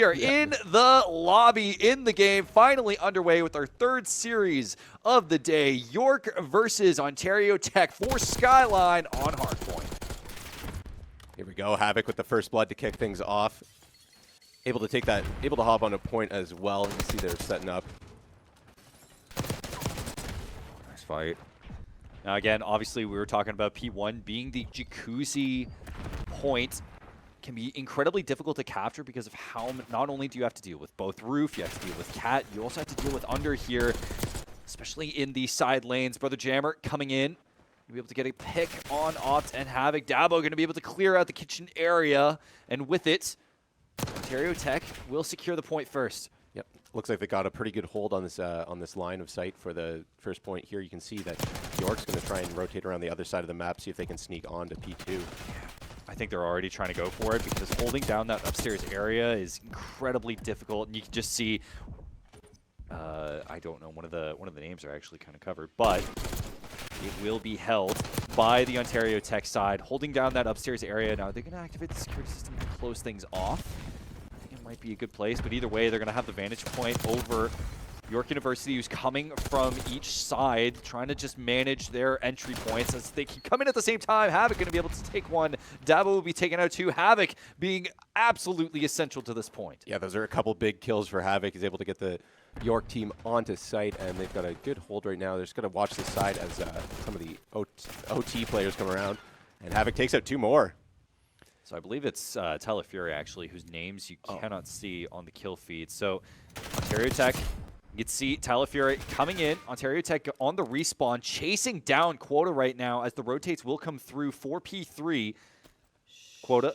We are in the lobby, in the game, finally underway with our third series of the day. York versus Ontario Tech for Skyline on Hardpoint. Here we go, Havik with the first blood to kick things off. Able to take that, able to hop on a point as well. You can see they're setting up. Nice fight. Now again, obviously we were talking about P1 being the jacuzzi point. Can be incredibly difficult to capture because of how not only do you have to deal with both roof, you have to deal with cat, you also have to deal with under here, especially in the side lanes. Brother Jammer coming in. You'll be able to get a pick on Opt and Havik. Dabo going to be able to clear out the kitchen area, and with it, Ontario Tech will secure the point first. Yep, looks like they got a pretty good hold on this line of sight for the first point here. You can see that York's going to try and rotate around the other side of the map, see if they can sneak on to P2. I think they're already trying to go for it because holding down that upstairs area is incredibly difficult, and you can just see. I don't know, one of the names are actually kind of covered, but it will be held by the Ontario Tech side, holding down that upstairs area. Now they're going to activate the security system to close things off. I think it might be a good place, but either way, they're going to have the vantage point over York University, who's coming from each side, trying to just manage their entry points as they keep coming at the same time. Havik going to be able to take one. Dabo will be taking out two. Havik being absolutely essential to this point. Yeah, those are a couple big kills for Havik. He's able to get the York team onto site, and they've got a good hold right now. They're just going to watch the side as some of the OT players come around, and Havik takes out two more. So I believe it's TylerFury, actually, whose names you cannot see on the kill feed. So Ontario Tech, you can see TylerFury coming in. Ontario Tech on the respawn, chasing down Qwotuh right now as the rotates will come through for P3. Qwotuh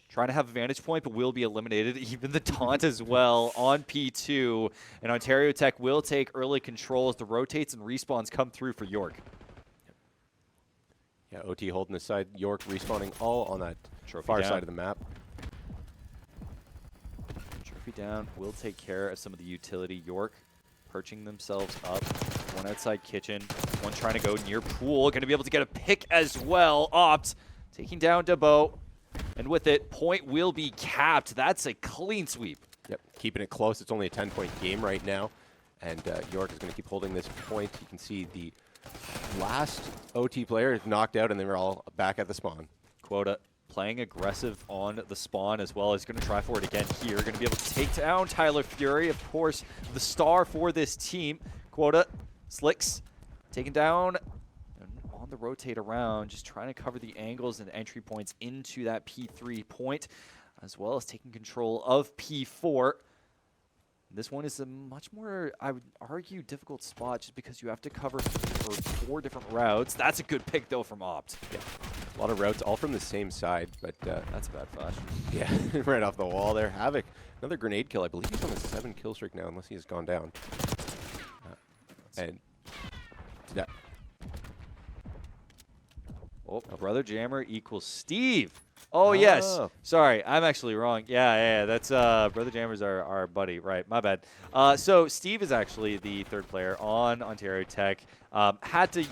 trying to have a vantage point, but will be eliminated. Even the taunt as well on P2. And Ontario Tech will take early control as the rotates and respawns come through for York. Yeah, OT holding the side. York respawning all on that Trophy far down. side of the map. Trophy down will take care of some of the utility. York perching themselves up. One outside kitchen. One trying to go near pool. Going to be able to get a pick as well. Opt taking down Dabo. And with it, point will be capped. That's a clean sweep. Yep, keeping it close. It's only a 10-point game right now. And York is going to keep holding this point. You can see the last OT player is knocked out, and they were all back at the spawn. Qwotuh playing aggressive on the spawn, as well as going to try for it again here. Going to be able to take down TylerFury, of course, the star for this team. Qwotuh, Slixsy, taken down on the rotate around, just trying to cover the angles and entry points into that P3 point, as well as taking control of P4. This one is a much more, I would argue, difficult spot just because you have to cover for 4 different routes. That's a good pick, though, from Opt. Yeah. A lot of routes, all from the same side, but that's a bad flash. Yeah, right off the wall there. Havik, another grenade kill. I believe he's on a 7 kill streak now, unless he has gone down. And that. Oh, Brother Jammer equals Steve. Oh, yes. Sorry, I'm actually wrong. Yeah, that's Brother Jammer's our buddy. Right, my bad. So Steve is actually the third player on Ontario Tech. Had to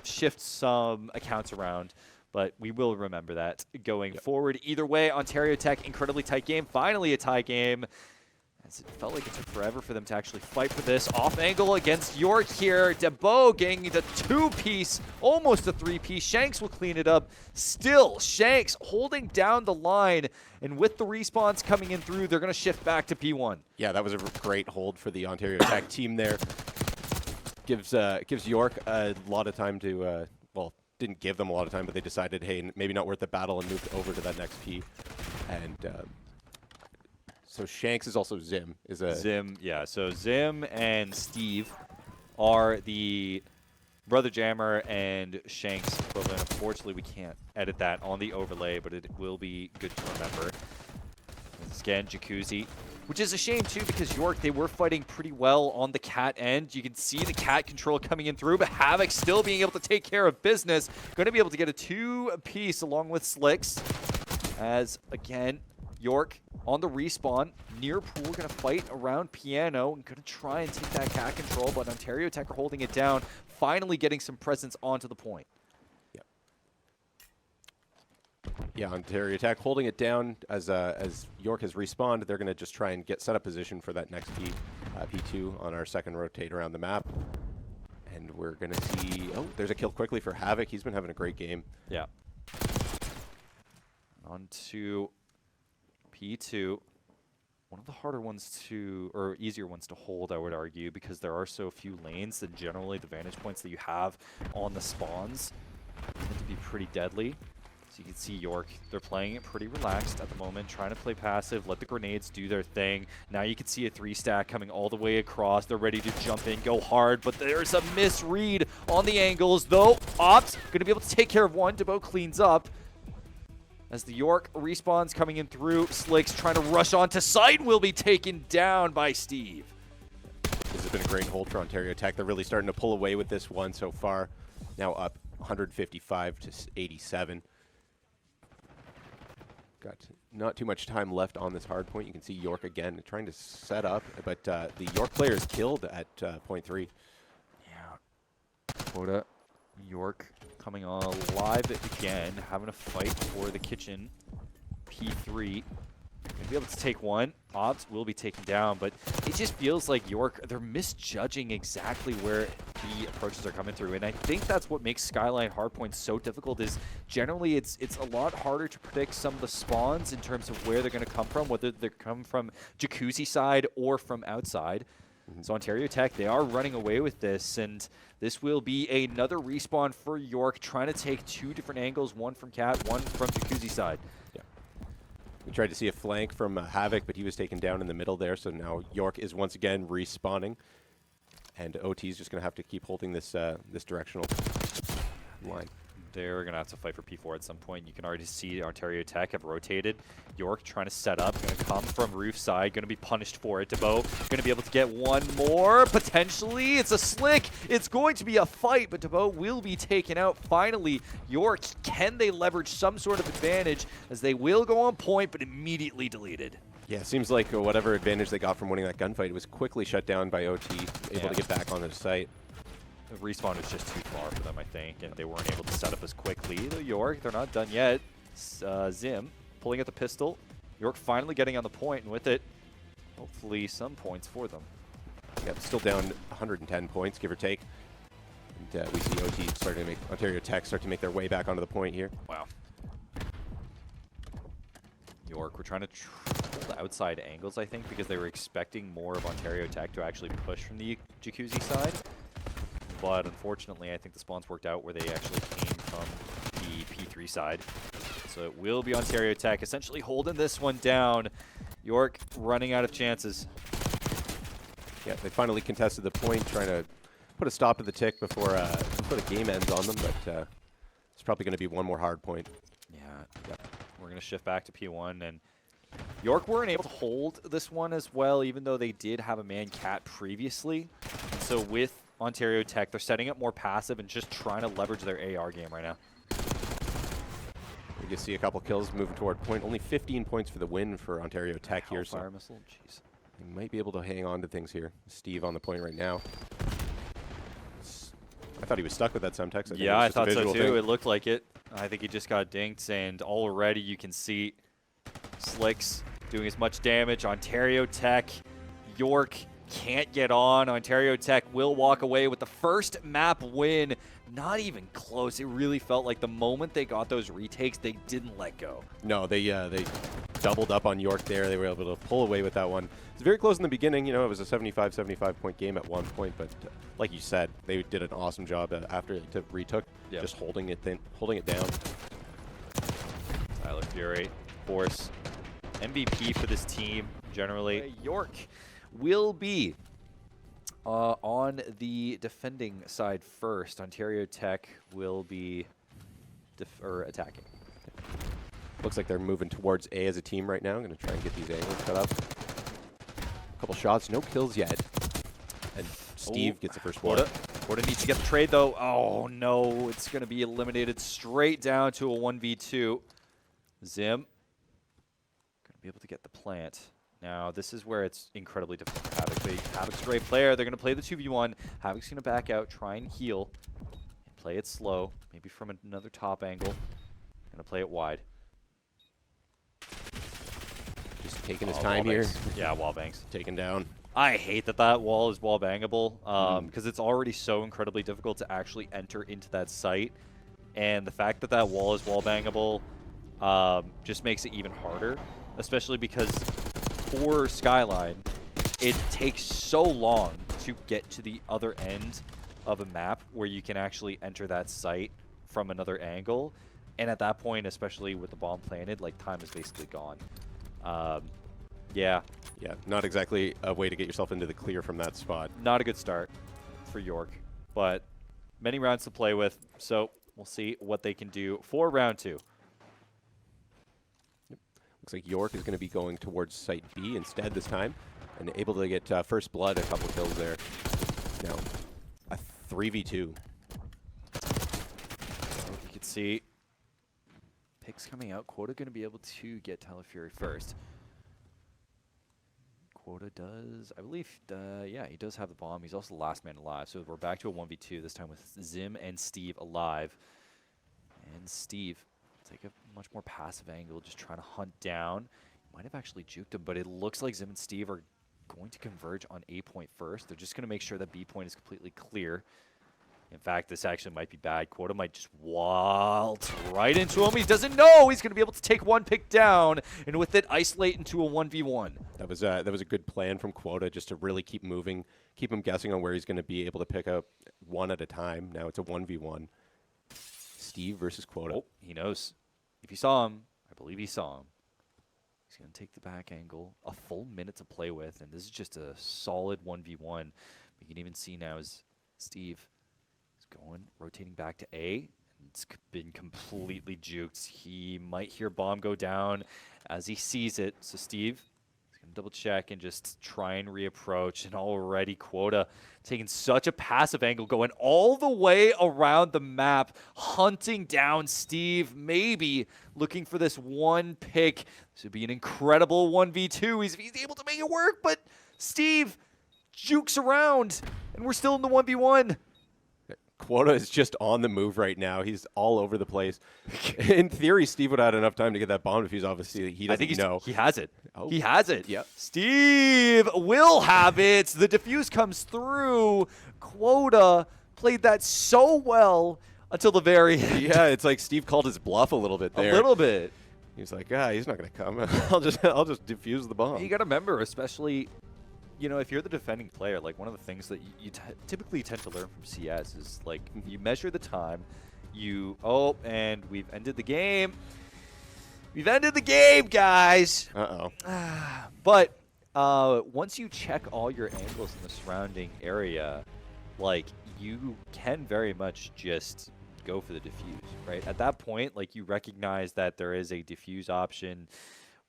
shift some accounts around, but we will remember that going forward. Either way, Ontario Tech, incredibly tight game. Finally a tie game. As it felt like it took forever for them to actually fight for this. Off angle against York here. Dabo getting the 2-piece, almost a 3-piece. Shanks will clean it up. Still, Shanks holding down the line. And with the respawns coming in through, they're going to shift back to P1. Yeah, that was a great hold for the Ontario Tech team there. Gives York a lot of time to, well, didn't give them a lot of time, but they decided, hey, maybe not worth the battle, and moved over to that next P. And so Shanks is also Zim. Zim, yeah. So Zim and Steve are the Brother Jammer and Shanks equivalent. Unfortunately, we can't edit that on the overlay, but it will be good to remember. Again, Jacuzzi, which is a shame, too, because York, they were fighting pretty well on the cat end. You can see the cat control coming in through, but Havik still being able to take care of business. Going to be able to get a 2-piece along with Slixsy. As, again, York on the respawn, near pool, going to fight around Piano and going to try and take that cat control, but Ontario Tech are holding it down, finally getting some presence onto the point. Yep. Yeah, Ontario Tech holding it down as York has respawned. They're going to just try and get set up position for that next P2 on our second rotate around the map. And we're going to see, oh, there's a kill quickly for Havik. He's been having a great game. Yeah. On to P2. One of the harder ones to, or easier ones to hold, I would argue, because there are so few lanes that generally the vantage points that you have on the spawns tend to be pretty deadly. So you can see York, they're playing it pretty relaxed at the moment, trying to play passive, let the grenades do their thing. Now you can see a 3-stack coming all the way across. They're ready to jump in, go hard, but there's a misread on the angles, though. Opt going to be able to take care of one. Dabo cleans up. As the York respawns coming in through, Slix trying to rush onto site, will be taken down by Steve. This has been a great hold for Ontario Tech. They're really starting to pull away with this one so far. Now up 155 to 87. Got not too much time left on this hard point. You can see York again trying to set up, but the York player is killed at point 3. Yeah. Qwotuh, York coming on alive again, having a fight for the kitchen. P3. Gonna be able to take one. Obs will be taken down, but it just feels like York, they're misjudging exactly where the approaches are coming through. And I think that's what makes Skyline hardpoints so difficult is generally it's a lot harder to predict some of the spawns in terms of where they're going to come from, whether they're coming from Jacuzzi side or from outside. So Ontario Tech, they are running away with this, and this will be another respawn for York, trying to take 2 different angles, one from Cat, one from Jacuzzi side. Yeah. We tried to see a flank from Havik, but he was taken down in the middle there, so now York is once again respawning. And OT is just going to have to keep holding this this directional line. They're going to have to fight for P4 at some point. You can already see Ontario Tech have rotated. York trying to set up, going to come from roof side, going to be punished for it. Dabo going to be able to get one more, potentially. It's a slick. It's going to be a fight, but Dabo will be taken out. Finally, York, can they leverage some sort of advantage as they will go on point, but immediately deleted? Yeah, it seems like whatever advantage they got from winning that gunfight was quickly shut down by OT, able to get back onto the site. The respawn was just too far for them, I think, and they weren't able to set up as quickly. The York, they're not done yet. Zim pulling at the pistol. York finally getting on the point, and with it, hopefully some points for them. Yep, still down 110 points, give or take. And we see OT starting to make Ontario Tech start to make their way back onto the point here. Wow. York, we're trying to hold outside angles, I think, because they were expecting more of Ontario Tech to actually push from the Jacuzzi side. But unfortunately, I think the spawns worked out where they actually came from the P3 side. So it will be Ontario Tech essentially holding this one down. York running out of chances. Yeah, they finally contested the point, trying to put a stop to the tick before the game ends on them, but it's probably going to be one more hard point. Yeah, we're going to shift back to P1, and York weren't able to hold this one as well, even though they did have a man cat previously. And so with Ontario Tech, they're setting up more passive and just trying to leverage their AR game right now. We can see a couple kills moving toward point. Only 15 points for the win for Ontario Tech here. Fire missile, jeez. They might be able to hang on to things here. Steve on the point right now. I thought he was stuck with that Semtex. Yeah, I thought so too. It looked like it. I think he just got dinked, and already you can see Slix doing as much damage. Ontario Tech, York can't get on. Ontario Tech will walk away with the first map win. Not even close. It really felt like the moment they got those retakes, they didn't let go. No, they doubled up on York there. They were able to pull away with that one. It was very close in the beginning. You know, it was a 75 point game at one point, but like you said, they did an awesome job after it retook, just holding it down. TylerFury, of course, MVP for this team generally. York will be on the defending side first. Ontario Tech will be attacking. Looks like they're moving towards A as a team right now. I'm going to try and get these angles cut up. A couple shots, no kills yet. And Steve gets the first one. Qwotuh needs to get the trade, though. Oh, no. It's going to be eliminated straight down to a 1v2. Zim going to be able to get the plant. Now, this is where it's incredibly difficult for Havik. Havik's a great player. They're going to play the 2v1. Havik's going to back out, try and heal. Play it slow, maybe from another top angle. Going to play it wide. Just taking his time here. Yeah, wall bangs. Taken down. I hate that wall is wall bangable because it's already so incredibly difficult to actually enter into that site. And the fact that that wall is wall bangable just makes it even harder, especially because for Skyline, it takes so long to get to the other end of a map where you can actually enter that site from another angle. And at that point, especially with the bomb planted, like, time is basically gone. Yeah. Yeah, not exactly a way to get yourself into the clear from that spot. Not a good start for York, but many rounds to play with, so we'll see what they can do for round 2. Yep. Looks like York is going to be going towards Site B instead this time, and able to get first blood, a couple kills there. Now, a 3v2. You can see picks coming out. Qwotuh going to be able to get TylerFury first. Qwotuh does, I believe, yeah, he does have the bomb. He's also the last man alive. So we're back to a 1v2, this time with Zim and Steve alive. And Steve take a much more passive angle, just trying to hunt down. Might have actually juked him, but it looks like Zim and Steve are going to converge on A point first. They're just going to make sure that B point is completely clear. In fact, this actually might be bad. Qwotuh might just waltz right into him. He doesn't know he's going to be able to take one pick down, and with it, isolate into a 1v1. That was a good plan from Qwotuh, just to really keep moving, keep him guessing on where he's going to be able to pick up one at a time. Now it's a 1v1. Steve versus Qwotuh. Oh, he knows. If he saw him, I believe he saw him. He's going to take the back angle. A full minute to play with, and this is just a solid 1v1. You can even see now as Steve going, rotating back to A. It's been completely juked. He might hear bomb go down as he sees it. So Steve is going to double check and just try and reapproach. And already Qwotuh taking such a passive angle, going all the way around the map, hunting down Steve, maybe looking for this one pick. This would be an incredible 1v2. He's able to make it work, but Steve jukes around, and we're still in the 1v1. Qwotuh is just on the move right now. He's all over the place. In theory, Steve would have had enough time to get that bomb if he's obviously he doesn't know. He has it. Oh. He has it. Yep. Steve will have it. The defuse comes through. Qwotuh played that so well until the very end. Yeah, it's like Steve called his bluff a little bit there. A little bit. He was like, he's not going to come. I'll just defuse the bomb. You got to remember, especially, you know, if you're the defending player, like, one of the things that you typically tend to learn from CS is, like, you measure the time. And we've ended the game. We've ended the game, guys. Uh-oh. But once you check all your angles in the surrounding area, like, you can very much just go for the defuse, right? At that point, like, you recognize that there is a defuse option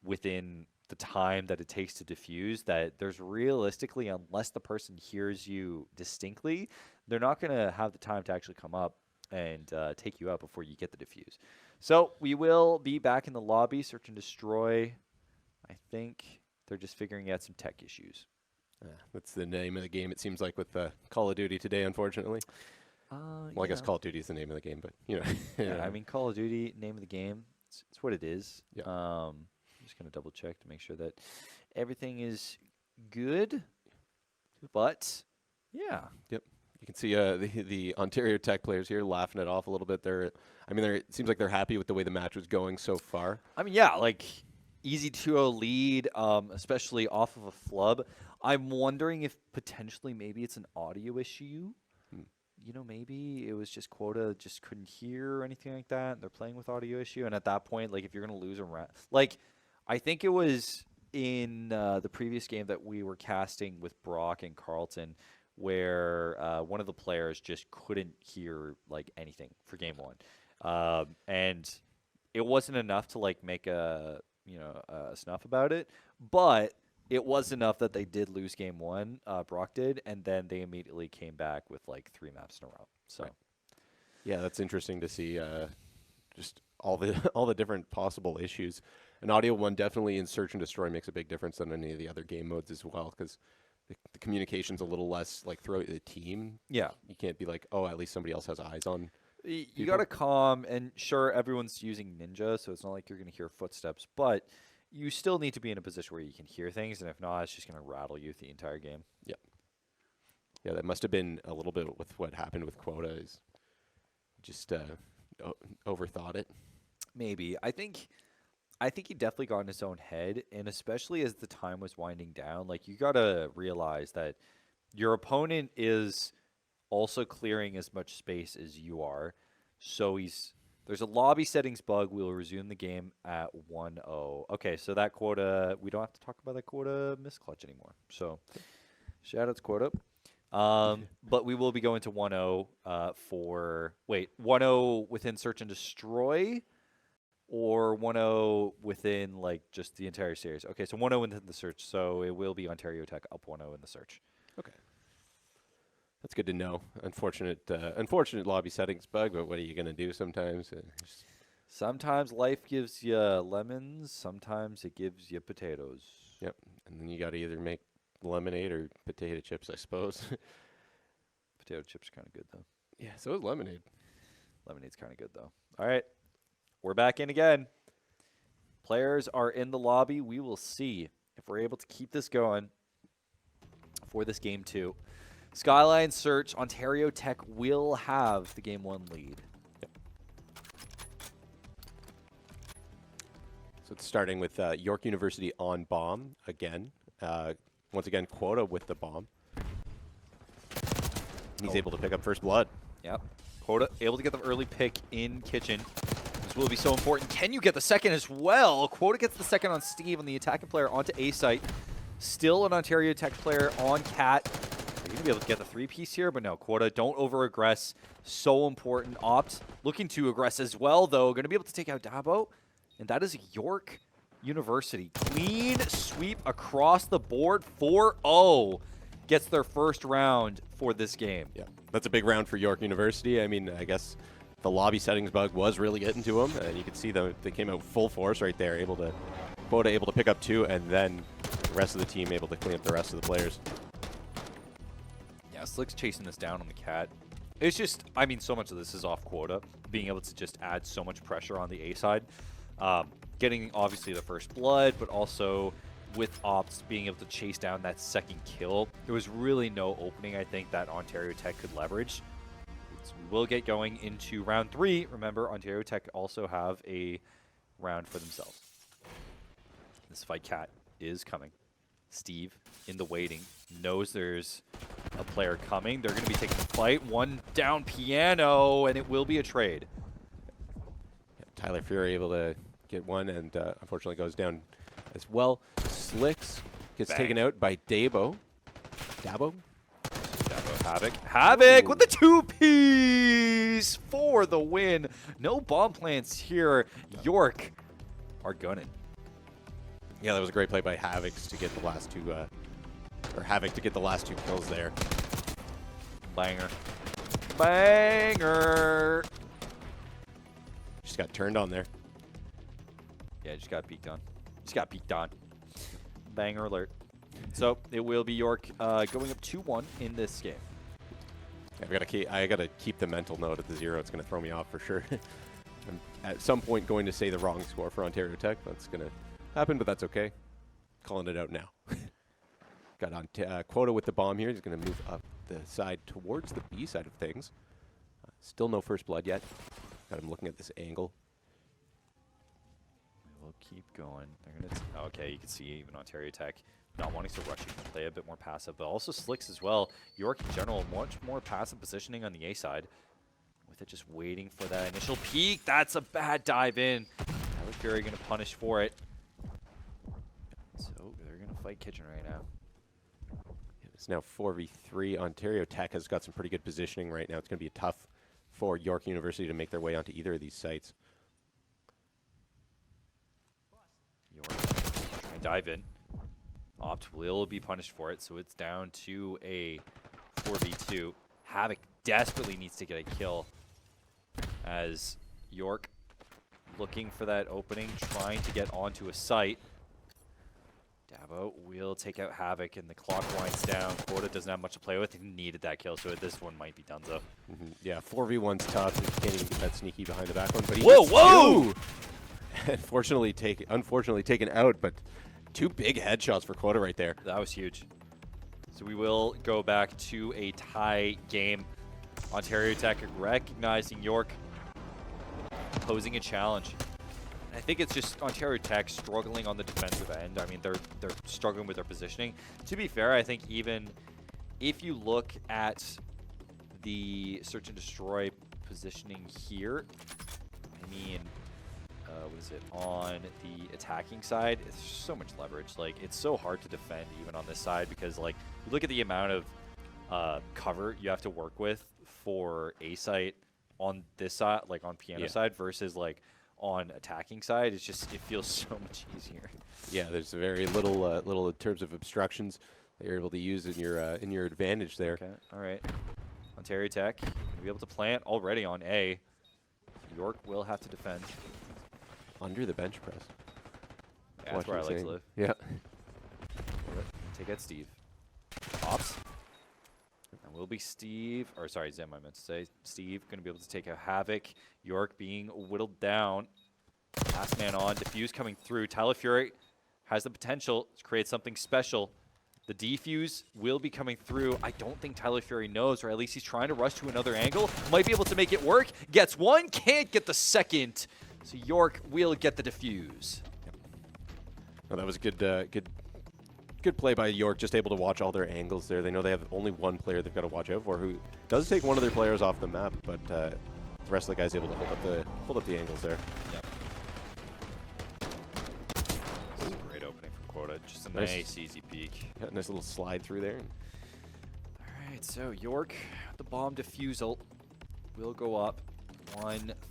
within the time that it takes to defuse, that there's realistically, unless the person hears you distinctly, they're not going to have the time to actually come up and take you out before you get the defuse. So we will be back in the lobby, search and destroy. I think they're just figuring out some tech issues. That's the name of the game, it seems like, with Call of Duty today, unfortunately. Well, I guess Call of Duty is the name of the game, but, you know. Yeah, I mean, Call of Duty, name of the game, it's what it is. Yeah. I'm just going to double check to make sure that everything is good. But, yeah. Yep. You can see the Ontario Tech players here laughing it off a little bit. It seems like they're happy with the way the match was going so far. I mean, yeah, like, easy 2-0 lead, especially off of a flub. I'm wondering if potentially maybe it's an audio issue. You know, maybe it was just Qwotuh just couldn't hear or anything like that. And they're playing with audio issue. And at that point, like, if you're going to lose a round, like, I think it was in the previous game that we were casting with Brock and Carlton, where one of the players just couldn't hear, like, anything for game 1. And it wasn't enough to, like, make a snuff about it, but it was enough that they did lose game 1, Brock did, and then they immediately came back with, like, 3 maps in a row. So, right. Yeah, that's interesting to see just all the different possible issues. An audio one definitely in Search and Destroy makes a big difference than any of the other game modes as well, because the communication's a little less, like, throughout the team. Yeah. You can't be like, oh, at least somebody else has eyes on. You got to calm, and sure, everyone's using Ninja, so it's not like you're going to hear footsteps, but you still need to be in a position where you can hear things, and if not, it's just going to rattle you the entire game. Yep. Yeah, that must have been a little bit with what happened with Qwotuh. Is just overthought it. Maybe. I think he definitely got in his own head, and especially as the time was winding down, like, you got to realize that your opponent is also clearing as much space as you are. So there's a lobby settings bug. We'll resume the game at 1-0. Okay, so that Qwotuh, we don't have to talk about that Qwotuh misclutch anymore. So shout out to Qwotuh. But we will be going to 1-0 1-0 within search and destroy, or 1-0 within, like, just the entire series. Okay, so 1-0 within the search, so it will be Ontario Tech up 1-0 in the search. Okay. That's good to know. Unfortunate lobby settings bug, but what are you going to do sometimes? Sometimes life gives you lemons, sometimes it gives you potatoes. Yep, and then you got to either make lemonade or potato chips, I suppose. Potato chips are kind of good, though. Yeah, so is lemonade. Lemonade's kind of good, though. All right, we're back in again. Players are in the lobby. We will see if we're able to keep this going for this game 2. Skyline Search, Ontario Tech will have the game 1 lead. Yep. So it's starting with York University on bomb again. Once again, Qwotuh with the bomb. He's able to pick up first blood. Yep. Qwotuh able to get the early pick in kitchen. This will be so important. Can you get the second as well? Qwotuh gets the second on Steve, on the attacking player onto A site. Still an Ontario Tech player on Cat. You're going to be able to get the 3-piece here, but no, Qwotuh, don't over-aggress. So important. Opt looking to aggress as well, though. Going to be able to take out Dabo, and that is York University. Clean sweep across the board. 4-0 gets their first round for this game. Yeah, that's a big round for York University. I mean, I guess the lobby settings bug was really getting to them, and you can see they came out full force right there, Qwotuh able to pick up 2, and then the rest of the team able to clean up the rest of the players. Yeah, Slick's chasing this down on the Cat. It's just, I mean, so much of this is off Qwotuh, being able to just add so much pressure on the A side. Getting, obviously, the first blood, but also with Ops being able to chase down that second kill. There was really no opening, I think, that Ontario Tech could leverage. So we will get going into round 3. Remember, Ontario Tech also have a round for themselves. This fight Cat is coming. Steve in the waiting, knows there's a player coming. They're going to be taking the fight. One down piano, and it will be a trade. Yeah, TylerFury able to get one, and unfortunately goes down as well. Slixsy gets taken out by Dabo. Dabo, Havik. Havik with the 2-piece for the win. No bomb plants here. York are gunning. Yeah, that was a great play by Havik to get the last 2, Havik to get the last 2 kills there. Banger. Banger. Just got turned on there. Yeah, just got peeked on. Just got peeked on. Banger alert. So it will be York going up 2-1 in this game. I gotta keep the mental note at the 0. It's gonna throw me off for sure. I'm at some point going to say the wrong score for Ontario Tech. That's gonna happen, but that's okay. Calling it out now. Got on Qwotuh with the bomb here. He's gonna move up the side towards the B side of things. Still no first blood yet. Got him looking at this angle. We'll keep going. They're gonna okay, you can see even Ontario Tech not wanting to rush, you can play a bit more passive, but also Slixsy as well. York in general, much more passive positioning on the A side. With it just waiting for that initial peek. That's a bad dive in. TylerFury going to punish for it. So they're going to fight kitchen right now. It's now 4v3. Ontario Tech has got some pretty good positioning right now. It's going to be tough for York University to make their way onto either of these sites. York trying to dive in. Opt will be punished for it, so it's down to a 4v2. Havik desperately needs to get a kill as York looking for that opening, trying to get onto a site. Dabo will take out Havik, and the clock winds down. Qwotuh doesn't have much to play with. He needed that kill, so this one might be done, though. Yeah, 4v1's tough. He can't even get that sneaky behind the back one. But he whoa! unfortunately taken out, but 2 big headshots for Qwotuh right there. That was huge. So we will go back to a tie game. Ontario Tech recognizing York posing a challenge. I think it's just Ontario Tech struggling on the defensive end. I mean, they're struggling with their positioning. To be fair, I think even if you look at the search and destroy positioning here, I mean, what is it, on the attacking side, it's so much leverage. Like, it's so hard to defend even on this side because, like, you look at the amount of cover you have to work with for A site on this side, like on piano side, versus like on attacking side. It's just, it feels so much easier. Yeah, there's very little in terms of obstructions that you're able to use in your advantage there. Okay, all right. Ontario Tech will be able to plant already on A. York will have to defend. Under the bench press. Yeah, that's where I like to live. Yeah. Take out Steve. Ops. And will be Steve, or sorry, Zim, I meant to say. Steve going to be able to take out Havik. York being whittled down. Last man on. Diffuse coming through. TylerFury has the potential to create something special. The defuse will be coming through. I don't think TylerFury knows, or at least he's trying to rush to another angle. Might be able to make it work. Gets one, can't get the second. So York will get the defuse. Well, that was a good play by York, just able to watch all their angles there. They know they have only one player they've got to watch out for, who does take one of their players off the map, but the rest of the guys able to hold up the angles there. Yep. This is a great opening from Qwotuh. Just a nice easy peek. Yeah, nice little slide through there. All right, so York, the bomb defusal will go up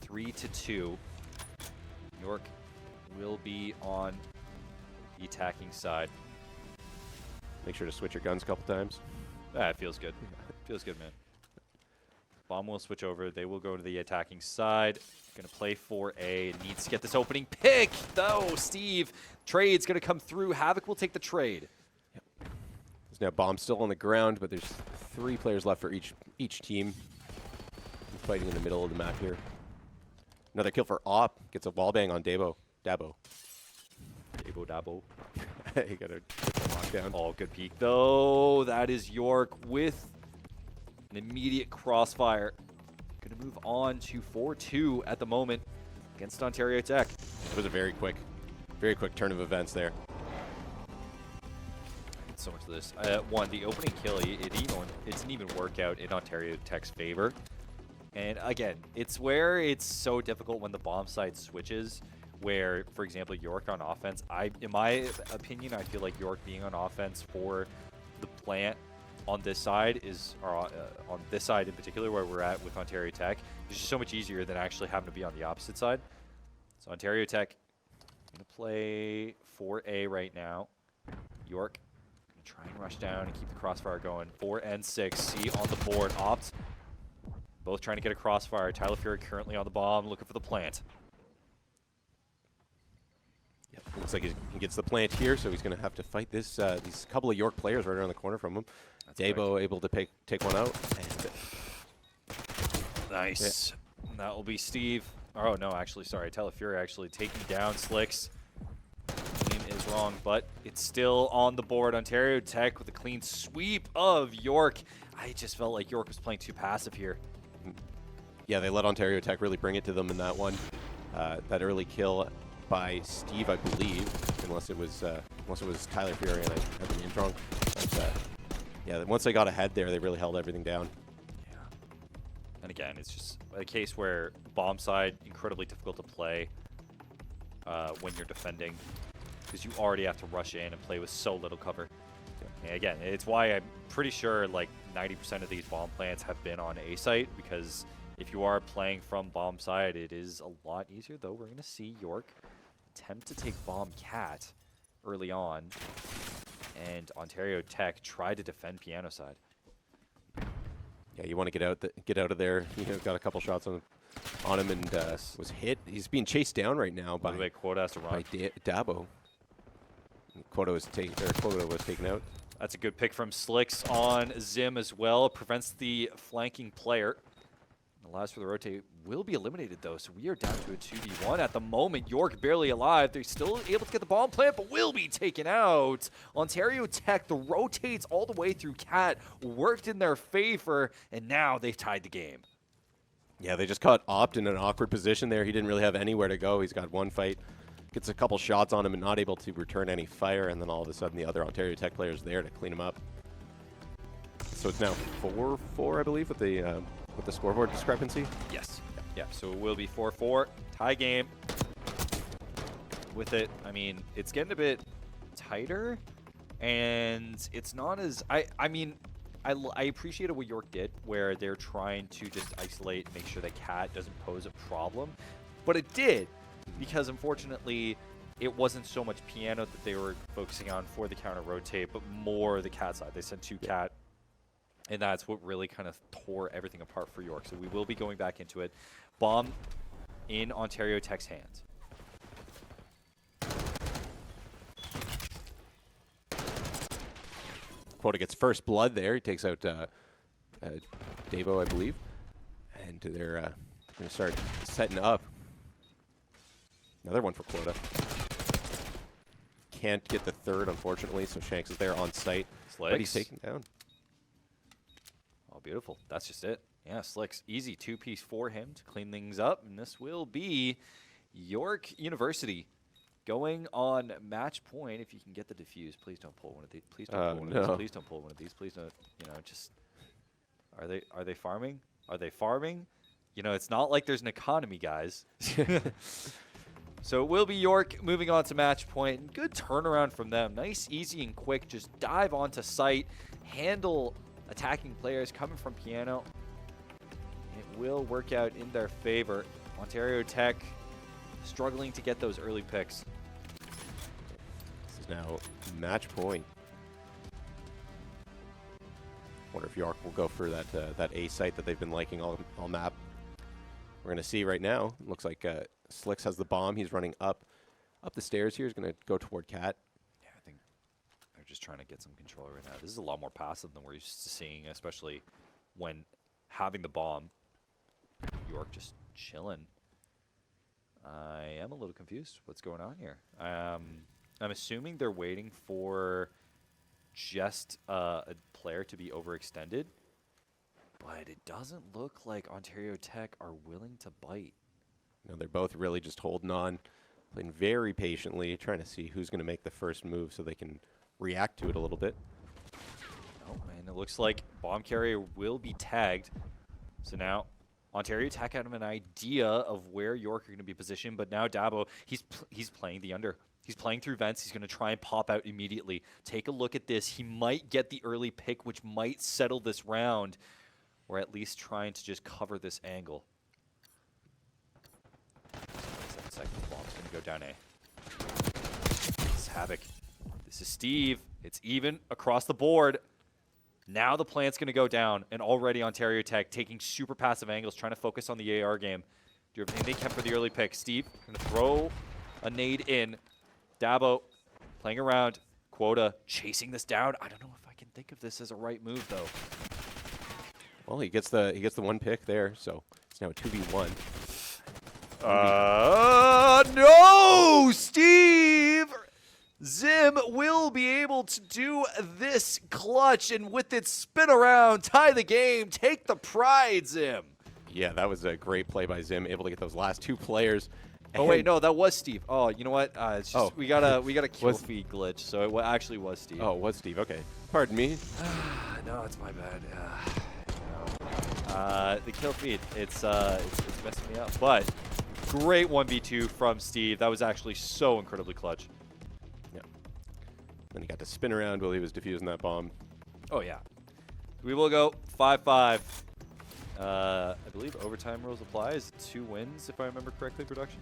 3-2. York will be on the attacking side. Make sure to switch your guns a couple times. Ah, it feels good. Feels good, man. Bomb will switch over. They will go to the attacking side. Going to play for A. Needs to get this opening pick, though. Steve, trade's going to come through. Havik will take the trade. Yep. There's now bomb still on the ground, but there's 3 players left for each team. Fighting in the middle of the map here. Another kill for Op. Gets a wallbang on Dabo. Dabo. He got a knockdown. Oh, good peek, though. That is York with an immediate crossfire. Going to move on to 4-2 at the moment against Ontario Tech. It was a very quick turn of events there. So much of this. One, the opening kill, it didn't even work out in Ontario Tech's favor. And again, it's where it's so difficult when the bomb side switches, where, for example, York on offense, in my opinion, I feel like York being on offense for the plant on this side on this side in particular, where we're at with Ontario Tech, is just so much easier than actually having to be on the opposite side. So Ontario Tech going to play 4A right now. York going to try and rush down and keep the crossfire going. 4 and 6, C on the board. Opt. Both trying to get a crossfire. TylerFury currently on the bomb, looking for the plant. Yep. Looks like he gets the plant here, so he's going to have to fight these couple of York players right around the corner from him. That's Dabo able to take one out. And nice. Yeah. That will be Steve. Oh, no, actually, sorry. TylerFury actually taking down Slixsy. Name is wrong, but it's still on the board. Ontario Tech with a clean sweep of York. I just felt like York was playing too passive here. Yeah, they let Ontario Tech really bring it to them in that one. That early kill by Steve, I believe, unless it was TylerFury and I had the names wrong. But, yeah, once they got ahead there, they really held everything down. Yeah. And again, it's just a case where bomb side, incredibly difficult to play when you're defending, because you already have to rush in and play with so little cover. And again, it's why I'm pretty sure like 90% of these bomb plants have been on A site, because if you are playing from bomb side, it is a lot easier, though. We're going to see York attempt to take bomb cat early on, and Ontario Tech try to defend piano side. Yeah, you want to get out of there. You know, got a couple shots on him and was hit. He's being chased down right now by Qwotuh has to run. By Dabo. Qwotuh was taken out. That's a good pick from Slixsy on Zim as well. Prevents the flanking player. The last for the rotate will be eliminated, though, so we are down to a 2v1 at the moment. York barely alive. They're still able to get the bomb plant, but will be taken out. Ontario Tech, the rotates all the way through Cat, worked in their favor, and now they've tied the game. Yeah, they just caught Opt in an awkward position there. He didn't really have anywhere to go. He's got one fight, gets a couple shots on him and not able to return any fire, and then all of a sudden the other Ontario Tech player is there to clean him up. So it's now 4-4, I believe, with the scoreboard discrepancy. Yes. Yeah, so it will be 4-4, tie game. With it, I mean, it's getting a bit tighter, and it's not as, I appreciated what York did, where they're trying to just isolate, make sure that Cat doesn't pose a problem, but it did, because unfortunately, it wasn't so much piano that they were focusing on for the counter rotate, but more the Cat side. They sent 2 Cat. And that's what really kind of tore everything apart for York. So we will be going back into it. Bomb in Ontario Tech's hands. Qwotuh gets first blood there. He takes out Dabo, I believe. And they're going to start setting up. Another one for Qwotuh. Can't get the third, unfortunately, so Shanks is there on site. But he's taken down. Oh, beautiful. That's just it. Yeah, Slix, easy 2-piece for him to clean things up. And this will be York University going on match point. If you can get the defuse, please don't pull one of these. Please don't pull one of these. Please don't pull one of these. Please don't, just... Are they farming? Are they farming? It's not like there's an economy, guys. So it will be York moving on to match point. Good turnaround from them. Nice, easy, and quick. Just dive onto site, handle attacking players coming from piano. It will work out in their favor. Ontario Tech struggling to get those early picks. This is now match point. Wonder if York will go for that A site that they've been liking all map. We're going to see right now. Looks like Slix has the bomb. He's running up the stairs here. He's going to go toward Cat. Yeah, I think they're just trying to get some control right now. This is a lot more passive than we're used to seeing, especially when having the bomb. York just chilling. I am a little confused. What's going on here? I'm assuming they're waiting for just a player to be overextended. But it doesn't look like Ontario Tech are willing to bite. No, they're both really just holding on, playing very patiently, trying to see who's going to make the first move so they can react to it a little bit. Oh, man, it looks like bomb carrier will be tagged. So now Ontario Tech have an idea of where York are going to be positioned, but now Dabo, he's playing the under. He's playing through vents. He's going to try and pop out immediately. Take a look at this. He might get the early pick, which might settle this round. Or at least trying to just cover this angle. 7 seconds. Bomb's going to go down A. This is Havik. This is Steve. It's even across the board. Now the plant's going to go down. And already Ontario Tech taking super passive angles, trying to focus on the AR game. Do everything they can for the early pick. Steve going to throw a nade in. Dabo playing around. Qwotuh chasing this down. I don't know if I can think of this as a right move, though. Well, he gets the one pick there, so it's now a 2v1. No, Steve! Zim will be able to do this clutch, and with it spin around, tie the game, take the pride, Zim. Yeah, that was a great play by Zim, able to get those last 2 players. Oh wait, no, that was Steve. Oh, you know what? It's just we got a kill feed glitch, so it actually was Steve. Oh, it was Steve. Okay, pardon me. No, it's my bad. The kill feed, it's messing me up. But great 1v2 from Steve. That was actually so incredibly clutch. Yeah. Then he got to spin around while he was defusing that bomb. Oh yeah. We will go 5-5. I believe overtime rules apply. Is 2 wins, if I remember correctly, production?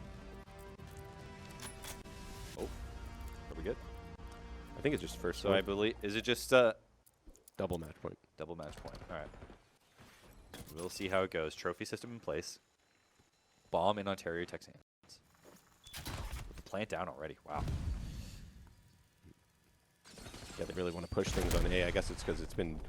Oh, are we good? I think it's just first. So I believe, is it just double match point? Double match point. All right. We'll see how it goes. Trophy system in place. Bomb in Ontario Tech's hands. Put the plant down already. Wow. Yeah, they really want to push things on A. I guess it's because it's been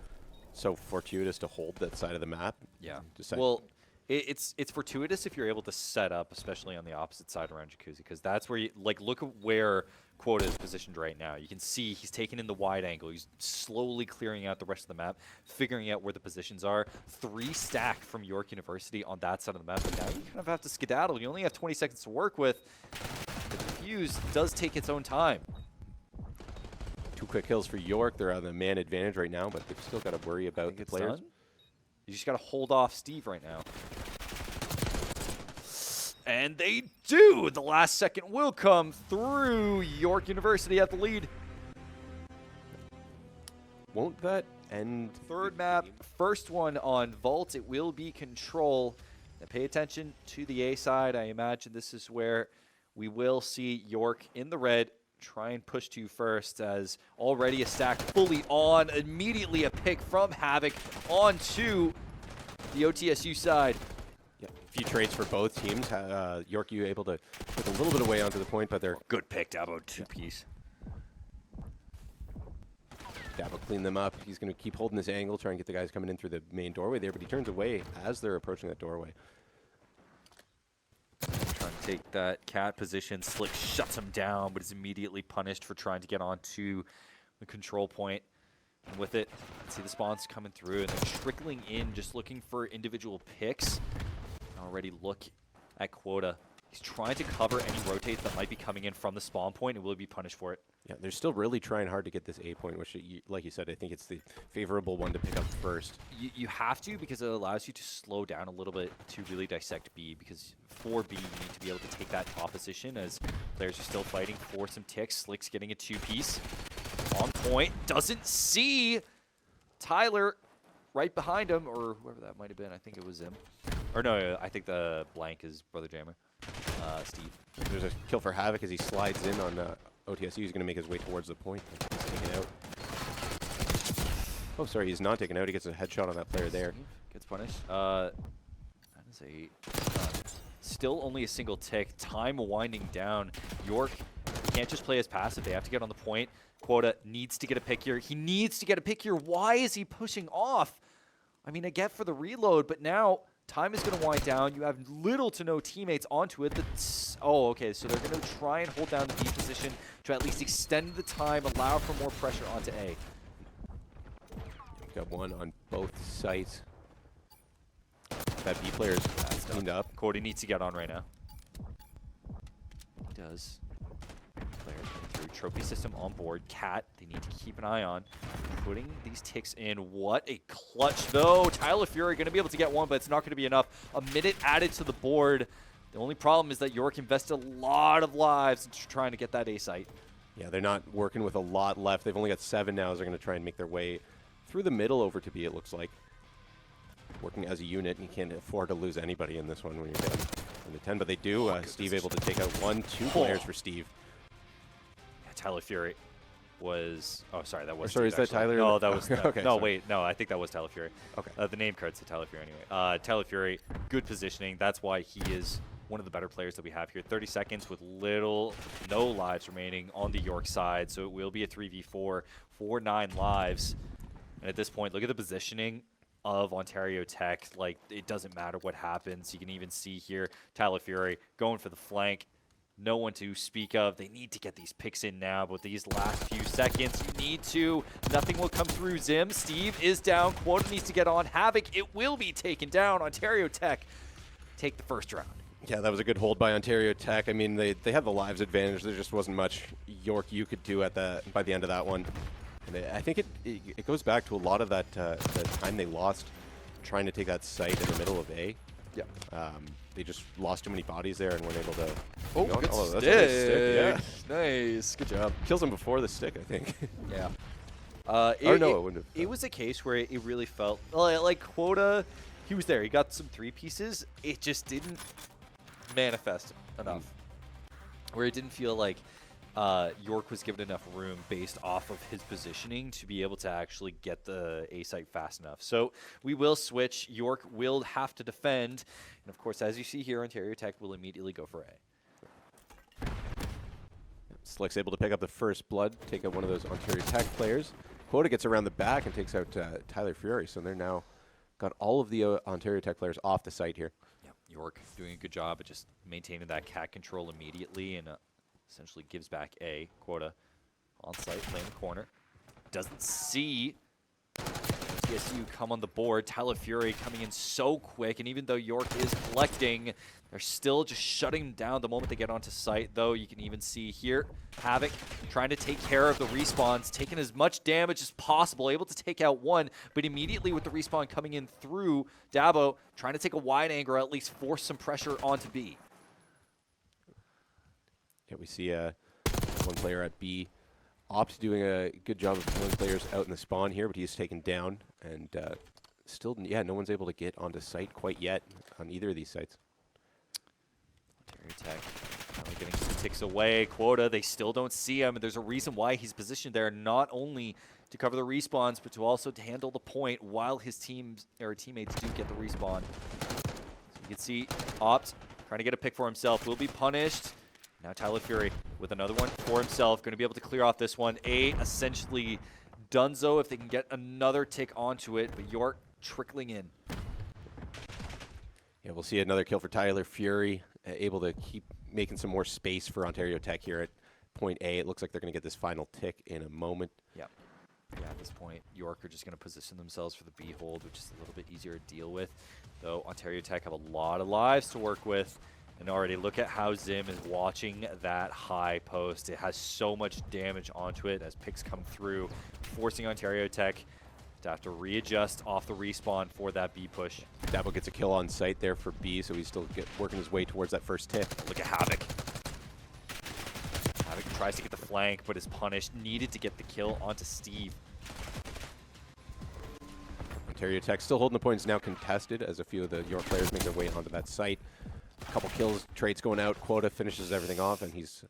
so fortuitous to hold that side of the map. Yeah. Decide. Well, It's fortuitous if you're able to set up, especially on the opposite side around Jacuzzi, because that's where you look at where Qwotuh is positioned right now. You can see he's taking in the wide angle. He's slowly clearing out the rest of the map, figuring out where the positions are. 3 stack from York University on that side of the map, but now you kind of have to skedaddle. You only have 20 seconds to work with. The defuse does take its own time. 2 quick kills for York. They're on the man advantage right now, but they've still got to worry about the players. Done. You just got to hold off Steve right now. And they do! The last second will come through. York University at the lead. Won't that end? Third map, first one on Vault. It will be Control. Now pay attention to the A side. I imagine this is where we will see York in the red. Try and push to first, as already a stack fully on. Immediately a pick from Havik onto the OTSU side. Yeah, a few trades for both teams. YorkU able to put a little bit away onto the point, but they're good pick, Dabo, 2-piece. Dabo clean them up. He's going to keep holding this angle, try and get the guys coming in through the main doorway there, but he turns away as they're approaching that doorway. Trying to take that cat position. Slick shuts him down, but is immediately punished for trying to get onto the control point. And with it, see the spawns coming through and then trickling in, just looking for individual picks. Already look at Qwotuh. He's trying to cover any rotates that might be coming in from the spawn point and will be punished for it. Yeah, they're still really trying hard to get this A point, which, like you said, I think it's the favorable one to pick up first. You have to, because it allows you to slow down a little bit to really dissect B, because for B, you need to be able to take that top position as players are still fighting for some ticks. Slick's getting a 2-piece. On point, doesn't see Tyler right behind him, or whoever that might have been. I think it was him. Or no, I think the blank is Brother Jammer, Steve. There's a kill for Havik as he slides in on OTSU. He's going to make his way towards the point. He's taken out. Oh, sorry, he's not taken out. He gets a headshot on that player there. Gets punished. That is a still only a single tick. Time winding down. York can't just play as passive. They have to get on the point. Qwotuh needs to get a pick here. He needs to get a pick here. Why is he pushing off? I mean, I get for the reload, but now time is going to wind down. You have little to no teammates onto it. Oh, okay, so they're going to try and hold down the B position to at least extend the time, allow for more pressure onto A. Got one on both sites. That B player is cleaned up. Qwotuh needs to get on right now. He does. Player coming through. Trophy system on board. Cat, they need to keep an eye on. Putting these ticks in. What a clutch, though. TylerFury going to be able to get one, but it's not going to be enough. A minute added to the board. The only problem is that York invested a lot of lives into trying to get that A site. Yeah, they're not working with a lot left. They've only got 7 now, as they're going to try and make their way through the middle over to B, it looks like. Working as a unit, you can't afford to lose anybody in this one when you're down in the 10, but they do. Steve able to take out 1-2 players for Steve. Yeah, TylerFury was... Oh, sorry, that was Sorry, Steve, is that actually. Tyler? No, that was... Okay, no, sorry. wait, no, I think that was TylerFury. Okay. The name card said TylerFury anyway. TylerFury, good positioning. That's why he is one of the better players that we have here. 30 seconds with no lives remaining on the York side, so it will be a 3v4 for 9 lives. And at this point, look at the positioning of Ontario Tech. Like, it doesn't matter what happens. You can even see here TylerFury going for the flank. No one to speak of. They need to get these picks in now, but these last few seconds, you need to. Nothing will come through Zim. Steve is down. Qwotuh needs to get on. Havik, it will be taken down. Ontario Tech take the first round. Yeah, that was a good hold by Ontario Tech. I mean, they had the lives advantage. There just wasn't much YorkU could do at by the end of that one. And I think it goes back to a lot of that the time they lost trying to take that site in the middle of A. Yeah. They just lost too many bodies there and weren't able to. Oh, good that's stick. a nice stick. Yeah. Nice. Good job. Kills him before the stick, I think. Yeah. Or no, it wouldn't have. It was a case where it really felt like Qwotuh. He was there. He got some 3 pieces. It just didn't manifest enough. Where it didn't feel like York was given enough room based off of his positioning to be able to actually get the A site fast enough. So we will switch. York will have to defend. And of course, as you see here, Ontario Tech will immediately go for A. Slick's able to pick up the first blood, take out one of those Ontario Tech players. Qwotuh gets around the back and takes out TylerFury, so they're now got all of the Ontario Tech players off the site here. Yeah, York doing a good job of just maintaining that cat control immediately and essentially gives back A. Qwotuh on site, playing the corner. Doesn't see OTSU come on the board. TylerFury coming in so quick, and even though York is collecting, they're still just shutting down the moment they get onto site, though. You can even see here, Havik trying to take care of the respawns, taking as much damage as possible, able to take out one, but immediately with the respawn coming in through, Dabo trying to take a wide angle or at least force some pressure onto B. Yeah, we see one player at B. Opt doing a good job of pulling players out in the spawn here, but he's taken down, and still, yeah, no one's able to get onto site quite yet on either of these sites. Ontario Tech finally getting some ticks away. Qwotuh, they still don't see him, and there's a reason why he's positioned there, not only to cover the respawns, but to also to handle the point while his teams or teammates do get the respawn. So you can see Opt trying to get a pick for himself, will be punished. Now TylerFury with another one for himself, going to be able to clear off this one. A essentially donezo if they can get another tick onto it, but York trickling in. Yeah, we'll see another kill for TylerFury, able to keep making some more space for Ontario Tech here at point A. It looks like they're going to get this final tick in a moment. Yeah. Yeah, at this point, York are just going to position themselves for the B hold, which is a little bit easier to deal with. Though Ontario Tech have a lot of lives to work with. And already look at how Zim is watching that high post. It has so much damage onto it as picks come through, forcing Ontario Tech to have to readjust off the respawn for that B push. Dabo gets a kill on site there for B, so he's still working his way towards that first tip. Look at Havik. Havik tries to get the flank, but is punished. Needed to get the kill onto Steve. Ontario Tech still holding the points, now contested as a few of the York players make their way onto that site. A couple kills, trades going out, Qwotuh finishes everything off, and he's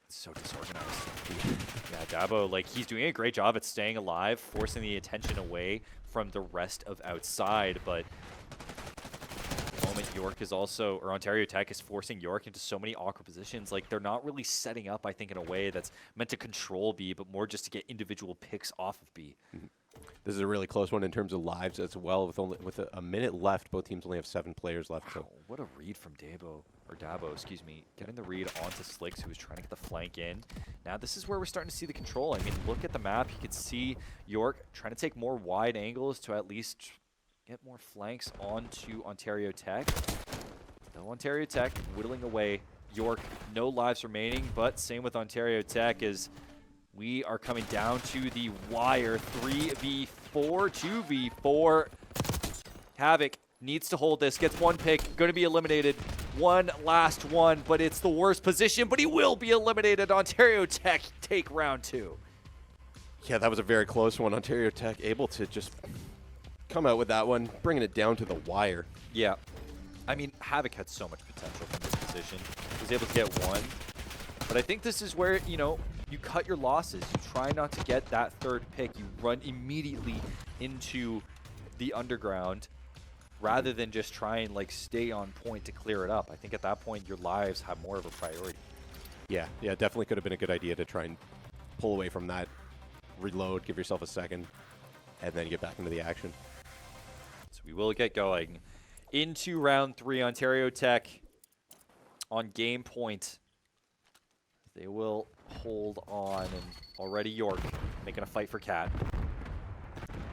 so disorganized. Yeah, Dabo, like, he's doing a great job at staying alive, forcing the attention away from the rest of outside, but at the moment York is also, or Ontario Tech is forcing York into so many awkward positions. Like, they're not really setting up, I think, in a way that's meant to control B, but more just to get individual picks off of B. This is a really close one in terms of lives as well. With a minute left, both teams only have 7 players left. Wow, so what a read from Dabo, excuse me. Getting the read onto Slixsy, who was trying to get the flank in. Now this is where we're starting to see the control. I mean, look at the map. You can see York trying to take more wide angles to at least get more flanks onto Ontario Tech. Though Ontario Tech whittling away. York, no lives remaining, but same with Ontario Tech as we are coming down to the wire. 3v4, 2v4. Havik needs to hold this, gets one pick, going to be eliminated. One last one, but it's the worst position, but he will be eliminated. Ontario Tech take round 2. Yeah, that was a very close one. Ontario Tech able to just come out with that one, bringing it down to the wire. Yeah. I mean, Havik had so much potential from this position. He was able to get one. But I think this is where, you know, you cut your losses. You try not to get that third pick. You run immediately into the underground rather than just try and, like, stay on point to clear it up. I think at that point, your lives have more of a priority. Yeah, definitely could have been a good idea to try and pull away from that, reload, give yourself a second, and then get back into the action. So we will get going into round 3. Ontario Tech on game point. They will hold on, and already York making a fight for Cat.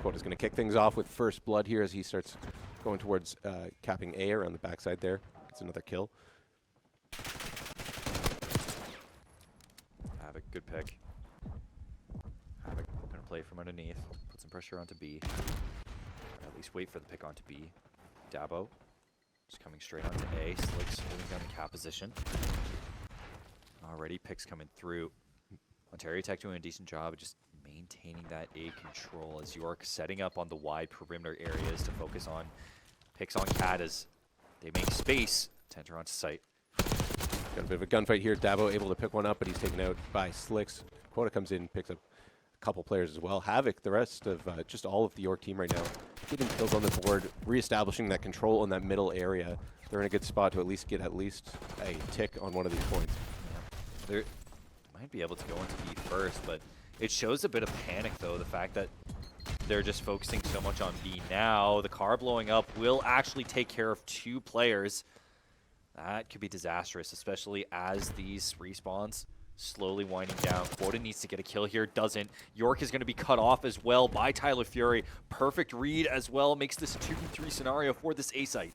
Qwotuh's going to kick things off with first blood here as he starts going towards capping A around the backside there. Gets another kill. Havik, good pick. Havik going to play from underneath, put some pressure onto B. Or at least wait for the pick onto B. Dabo just coming straight onto A. Slixsy holding down the cap position. Already picks coming through. Ontario Tech doing a decent job of just maintaining that A control as York setting up on the wide perimeter areas to focus on picks on Cat as they make space to enter onto site. Got a bit of a gunfight here. Dabo able to pick one up, but he's taken out by Slixsy. Qwotuh comes in, picks up a couple players as well. Havik, the rest of just all of the York team right now, getting kills on the board, reestablishing that control in that middle area. They're in a good spot to at least get a tick on one of these points. They might be able to go into B first, but it shows a bit of panic, though. The fact that they're just focusing so much on B now. The car blowing up will actually take care of 2 players. That could be disastrous, especially as these respawns slowly winding down. Qwotuh needs to get a kill here, doesn't. York is going to be cut off as well by TylerFury. Perfect read as well, makes this a 2v3 scenario for this A site.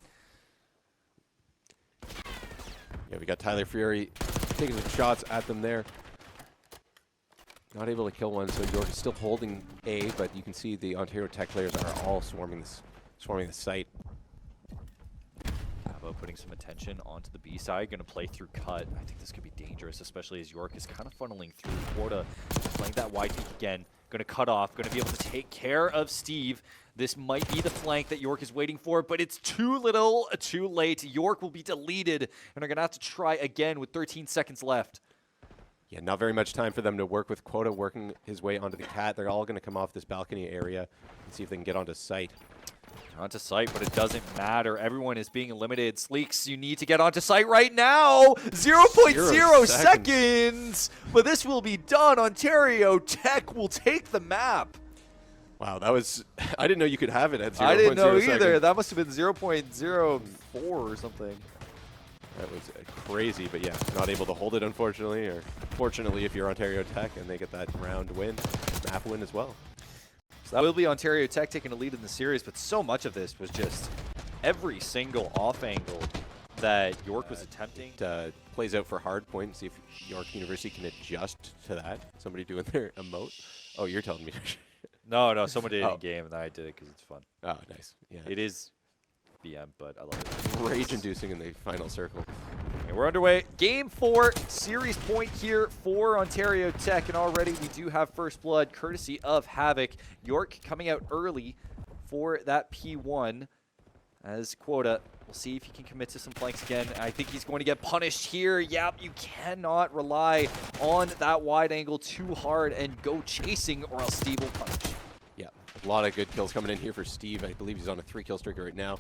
Yeah, we got TylerFury taking some shots at them there. Not able to kill one, so York is still holding A, but you can see the Ontario Tech players are all swarming the site. Dabo putting some attention onto the B side, going to play through cut. I think this could be dangerous, especially as York is kind of funneling through. Qwotuh playing that wide peak again, going to cut off, going to be able to take care of Steve. This might be the flank that York is waiting for, but it's too little, too late. York will be deleted, and are going to have to try again with 13 seconds left. Yeah, not very much time for them to work with Qwotuh working his way onto the cat. They're all going to come off this balcony area and see if they can get onto site. Onto site, but it doesn't matter. Everyone is being eliminated. Sleeks, you need to get onto site right now. 0.0 seconds. But this will be done. Ontario Tech will take the map. Wow, that was... I didn't know you could have it at 0.0 I didn't know either. seconds. That must have been 0.04 or something. That was crazy, but yeah, not able to hold it, unfortunately. Or fortunately, if you're Ontario Tech and they get that round win, map win as well. So that will be Ontario Tech taking a lead in the series, but so much of this was just every single off angle that York was attempting. It plays out for hard point. See if York University can adjust to that. Somebody doing their emote. Oh, you're telling me. No, someone did it in game, and I did it because it's fun. Oh, nice. Yeah. It is BM, but I love it. Rage-inducing in the final circle. And we're underway. Game 4, series point here for Ontario Tech, and already we do have first blood courtesy of Havik. York coming out early for that P1 as Qwotuh. We'll see if he can commit to some flanks again. I think he's going to get punished here. Yep, you cannot rely on that wide angle too hard and go chasing, or else Steve will punish. Yeah, a lot of good kills coming in here for Steve. I believe he's on a 3-kill streak right now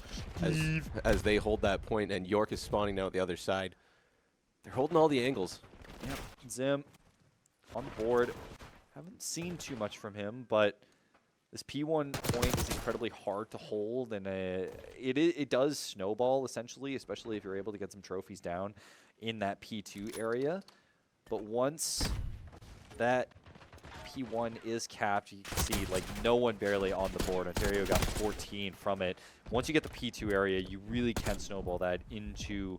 as they hold that point, and York is spawning now at the other side. They're holding all the angles. Yeah, Zim on the board. Haven't seen too much from him, but this P1 point is incredibly hard to hold, and it does snowball, essentially, especially if you're able to get some trophies down in that P2 area. But once that P1 is capped, you can see, like, no one barely on the board. Ontario got 14 from it. Once you get the P2 area, you really can snowball that into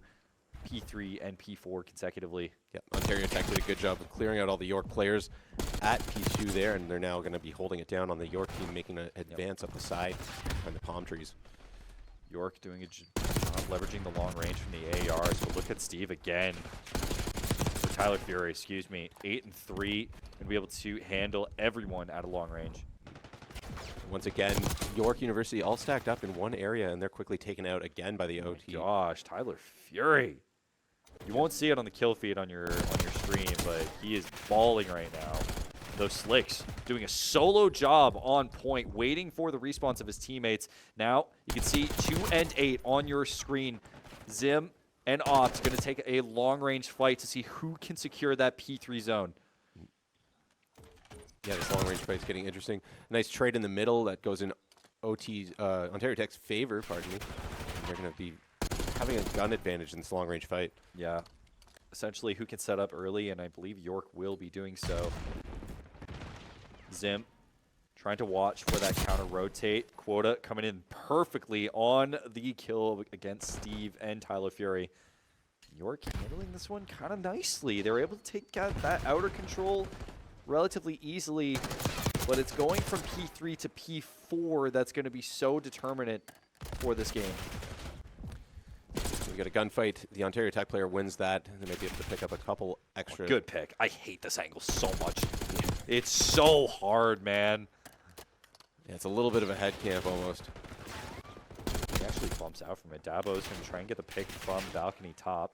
P3 and P4 consecutively. Yep, Ontario Tech did a good job of clearing out all the York players at P2 there, and they're now going to be holding it down on the York team, making an advance up the side behind the palm trees. York doing a job leveraging the long range from the ARs, but look at Steve again. For TylerFury, excuse me, 8 and 3, and be able to handle everyone at a long range. Once again, York University all stacked up in one area, and they're quickly taken out again by the OT. Gosh, TylerFury. You won't see it on the kill feed on your stream, but he is balling right now. Those Slicks doing a solo job on point, waiting for the respawns of his teammates. Now, you can see 2 and 8 on your screen. Zim and Opt going to take a long-range fight to see who can secure that P3 zone. Yeah, this long-range fight is getting interesting. Nice trade in the middle that goes in Ontario Tech's favor, pardon me. And they're going to be having a gun advantage in this long-range fight. Yeah. Essentially, who can set up early, and I believe York will be doing so. Zim trying to watch for that counter-rotate. Qwotuh coming in perfectly on the kill against Steve and TylerFury. York handling this one kind of nicely. They were able to take out that outer control relatively easily, but it's going from P3 to P4 that's going to be so determinant for this game. We got a gunfight. The Ontario Tech player wins that, and they might be able to pick up a couple extra. Good pick. I hate this angle so much. It's so hard, man. Yeah, it's a little bit of a head camp almost. He actually bumps out from it. Dabo's going to try and get the pick from balcony top.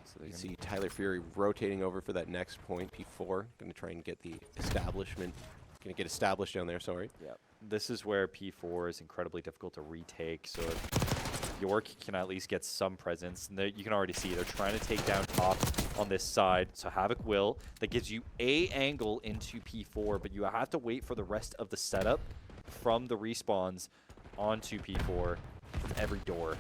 So you see TylerFury rotating over for that next point, P4. Going to try and get the establishment. Going to get established down there, sorry. Yeah. This is where P4 is incredibly difficult to retake. So York can at least get some presence. And you can already see they're trying to take down top on this side. So Havik will. That gives you a angle into P4, but you have to wait for the rest of the setup from the respawns onto P4 from every door.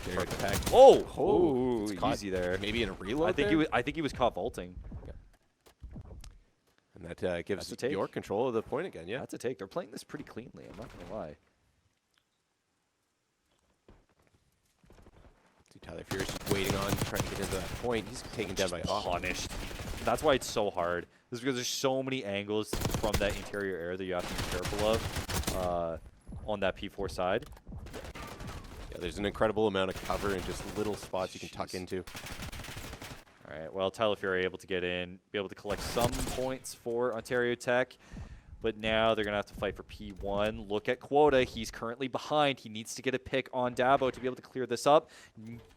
Yeah. Oh, easy there. Maybe in a reload. I think he was caught vaulting. Okay. And that gives York control of the point again. Yeah, that's a take. They're playing this pretty cleanly. I'm not gonna lie. See TylerFury just waiting on, trying to get into that point. He's taken down by Optlicious. Punished. That's why it's so hard. This is because there's so many angles from that interior air that you have to be careful of on that P4 side. Yeah, there's an incredible amount of cover and just little spots you can tuck into. All right, well, TylerFury able to get in, be able to collect some points for Ontario Tech, but now they're going to have to fight for P1. Look at Qwotuh. He's currently behind. He needs to get a pick on Dabo to be able to clear this up.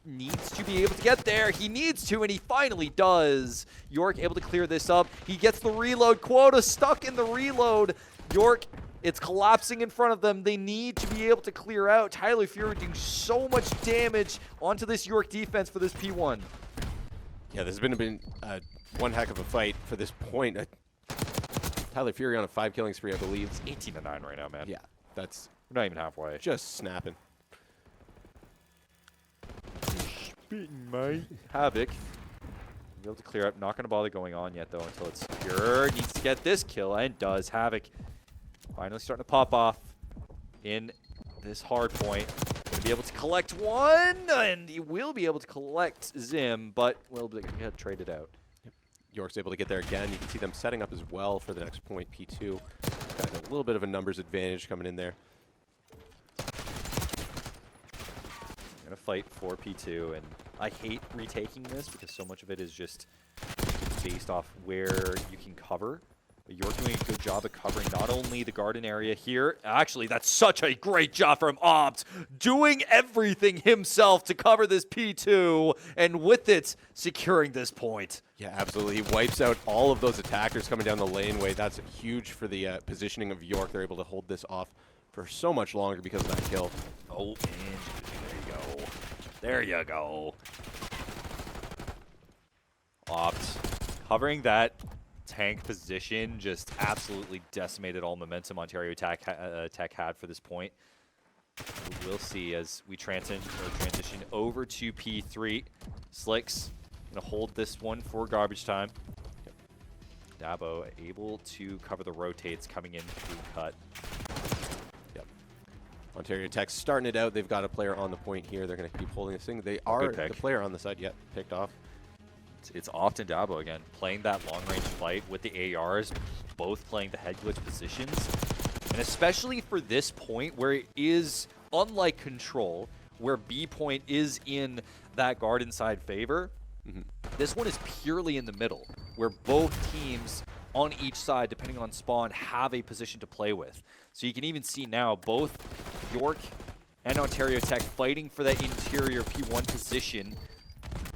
Needs to be able to get there. He needs to, and he finally does. York able to clear this up. He gets the reload. Qwotuh stuck in the reload. York, it's collapsing in front of them. They need to be able to clear out. TylerFury doing so much damage onto this York defense for this P1. Yeah, this has been one heck of a fight for this point. TylerFury on a 5 killing spree, I believe. It's 18-9 right now, man. Yeah, that's we're not even halfway. Just snapping. Spitting, mate. Havik. Be able to clear up. Not going to bother going on yet, though, until it's secure. Needs to get this kill, and does. Havik finally starting to pop off in this hard point. Going to be able to collect one, and he will be able to collect Zim, but will get traded out. York's able to get there again. You can see them setting up as well for the next point, P2. Got a little bit of a numbers advantage coming in there. I'm going to fight for P2, and I hate retaking this because so much of it is just based off where you can cover. But York doing a good job of covering not only the garden area here. Actually, that's such a great job from Opt, doing everything himself to cover this P2, and with it, securing this point. Yeah, absolutely. He wipes out all of those attackers coming down the laneway. That's huge for the positioning of York. They're able to hold this off for so much longer because of that kill. Oh, and there you go. There you go. Opt covering that tank position, just absolutely decimated all momentum Ontario Tech had for this point. We'll see as we transition over to P3. Slixsy gonna hold this one for garbage time. Dabo able to cover the rotates coming in through cut. Yep. Ontario Tech starting it out. They've got a player on the point here. They're gonna keep holding this thing. They are the player on the side. Yet picked off. It's often Dabo again, playing that long-range fight with the ARs, both playing the head glitch positions. And especially for this point, where it is, unlike Control, where B point is in that garden side favor, this one is purely in the middle, where both teams on each side, depending on spawn, have a position to play with. So you can even see now both York and Ontario Tech fighting for that interior P1 position,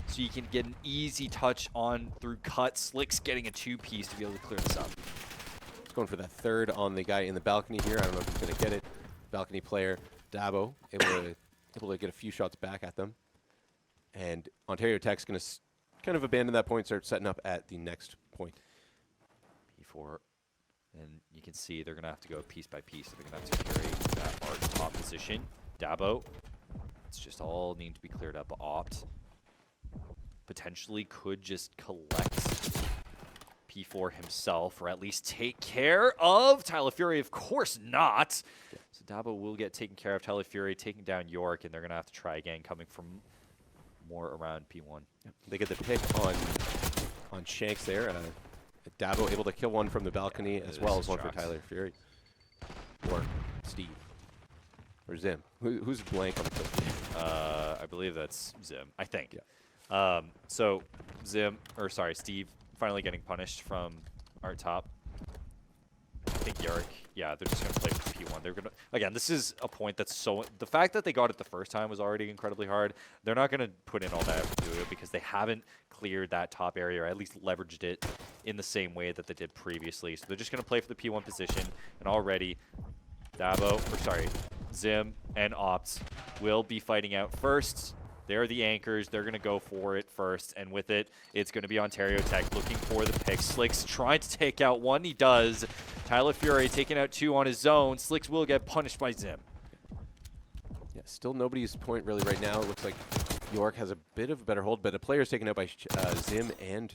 so you can get an easy touch on through cut. Slixsy getting a 2-piece to be able to clear this up. It's going for that third on the guy in the balcony here. I don't know if he's going to get it. Balcony player, Dabo, able to get a few shots back at them. And Ontario Tech's going to kind of abandon that point, start setting up at the next point. P4, and you can see they're going to have to go piece by piece. They're going to have to carry that art top position. Dabo, it's just all need to be cleared up. Opt potentially could just collect P4 himself, or at least take care of TylerFury. Of course not. Yeah. So Dabo will get taken care of. TylerFury taking down York, and they're going to have to try again, coming from more around P1. Yep. They get the pick on Shanks there. Dabo able to kill one from the balcony, as well as one for TylerFury. Or Steve. Or Zim. Who's blank on the kill? I believe that's Zim, I think. Yeah. So Steve finally getting punished from Art Top. I think York, yeah, they're just going to play for P1. They're going to, again, this is a point that's so, the fact that they got it the first time was already incredibly hard. They're not going to put in all that effort to do it because they haven't cleared that top area, or at least leveraged it in the same way that they did previously. So they're just going to play for the P1 position, and already Zim and Opt will be fighting out first. They're the anchors. They're going to go for it first. And with it, it's going to be Ontario Tech looking for the pick. Slicks trying to take out one. He does. TylerFury taking out 2 on his own. Slicks will get punished by Zim. Yeah, still nobody's point really right now. It looks like York has a bit of a better hold, but a player's taken out by Zim and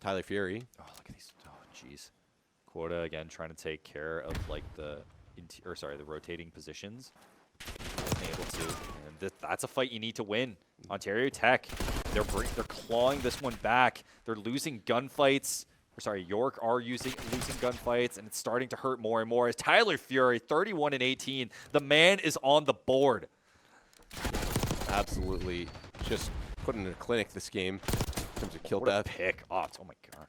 TylerFury. Oh, look at these. Oh, jeez. Qwotuh again trying to take care of like the rotating positions. Wasn't able to, and that's a fight you need to win. Ontario Tech, they're clawing this one back. They're losing gunfights. York are losing gunfights, and it's starting to hurt more and more as TylerFury, 31-18. The man is on the board. Absolutely, just putting in a clinic this game in terms of kill What a death. pick. Opt. Oh my god.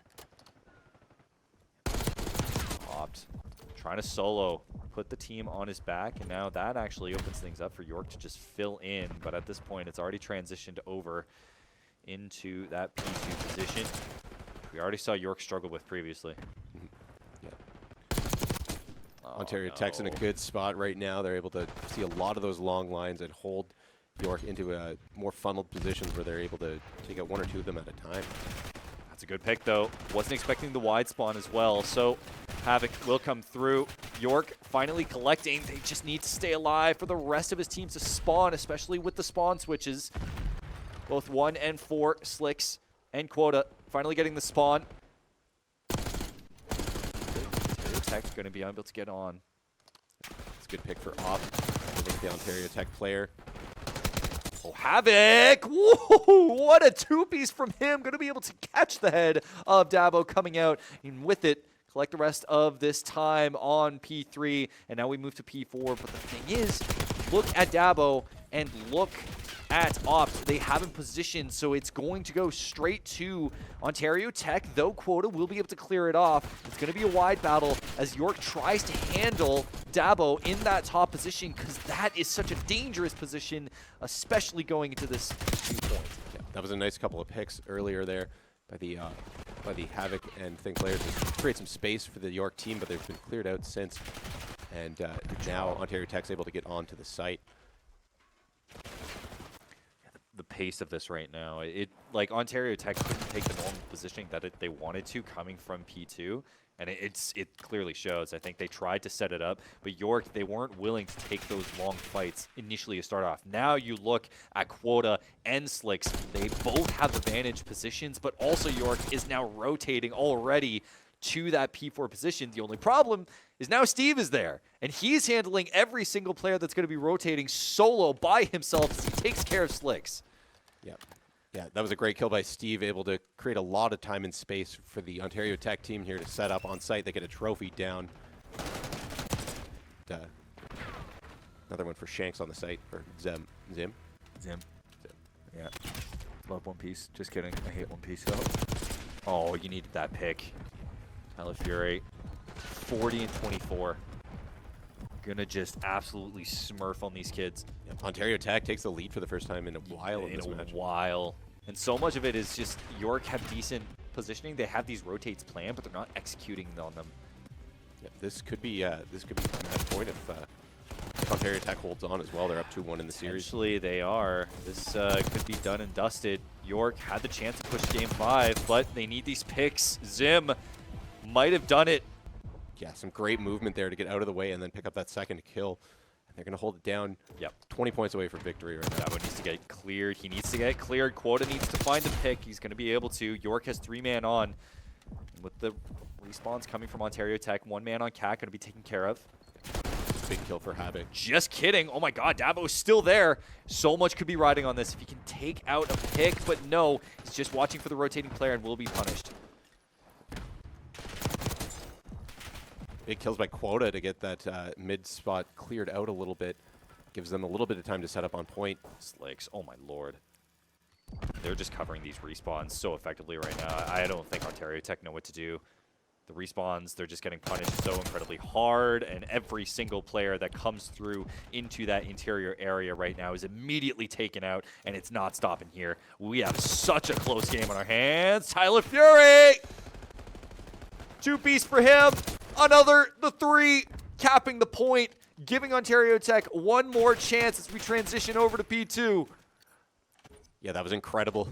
Opt trying to solo, put the team on his back, and now that actually opens things up for York to just fill in. But at this point, it's already transitioned over into that P2 position. We already saw York struggle with previously. Ontario Tech's in a good spot right now. They're able to see a lot of those long lines and hold York into a more funneled positions where they're able to take out 1 or 2 of them at a time. That's a good pick, though. Wasn't expecting the wide spawn as well. So Havik will come through. York finally collecting. They just need to stay alive for the rest of his teams to spawn, especially with the spawn switches. Both 1 and 4, Slix and Qwotuh finally getting the spawn. Ontario Tech going to be able to get on. It's a good pick for Opt. I think the Ontario Tech player. Oh, Havik! Whoa, what a two-piece from him. Going to be able to catch the head of Dabo coming out. And with it, collect the rest of this time on P3. And now we move to P4. But the thing is, look at Dabo and look at Opt. They haven't positioned, so it's going to go straight to Ontario Tech, though Qwotuh will be able to clear it off. It's going to be a wide battle as York tries to handle Dabo in that top position, because that is such a dangerous position, especially going into this 2 points. Yeah, that was a nice couple of picks earlier there by the Havik and Thing players to create some space for the York team, but they've been cleared out since. And now Ontario Tech's able to get onto the site. The pace of this right now, like Ontario Tech couldn't take the normal positioning that they wanted to coming from P2, and it clearly shows. I think they tried to set it up, but York, they weren't willing to take those long fights initially to start off. Now you look at Qwotuh and Slix, they both have advantage positions, but also York is now rotating already to that P4 position. The only problem is now Steve is there, and he's handling every single player that's going to be rotating solo by himself as he takes care of Slix. Yeah, that was a great kill by Steve, able to create a lot of time and space for the Ontario Tech team here to set up on site. They get a trophy down. Another one for Shanks on the site, or Zim. Yeah. Love One Piece. Just kidding. I hate One Piece. Oh, you needed that pick. TylerFury, 40 and 24. Gonna just absolutely smurf on these kids. Yep. Ontario Tech takes the lead for the first time in a while in this match. And so much of it is just York have decent positioning. They have these rotates planned, but they're not executing on them. Yep. This could be a match point if Ontario Tech holds on as well. They're up 2-1 in the series. Actually, they are. This could be done and dusted. York had the chance to push game 5, but they need these picks. Zim might have done it. Yeah, some great movement there to get out of the way and then pick up that second kill. And they're going to hold it down. Yep. 20 points away from victory right now. Dabo needs to get cleared. He needs to get cleared. Qwotuh needs to find the pick. He's going to be able to. York has 3-man on. And with the respawns coming from Ontario Tech, 1-man on Cat going to be taken care of. Big kill for Havik. Just kidding. Oh my god, Dabo's still there. So much could be riding on this if he can take out a pick, but no. He's just watching for the rotating player and will be punished. Big kills by Qwotuh to get that mid spot cleared out a little bit. Gives them a little bit of time to set up on point. Slix, oh my lord. They're just covering these respawns so effectively right now. I don't think Ontario Tech know what to do. The respawns, they're just getting punished so incredibly hard, and every single player that comes through into that interior area right now is immediately taken out, and it's not stopping here. We have such a close game on our hands. TylerFury! 2-piece for him. The 3, capping the point, giving Ontario Tech one more chance as we transition over to P2. Yeah, that was incredible.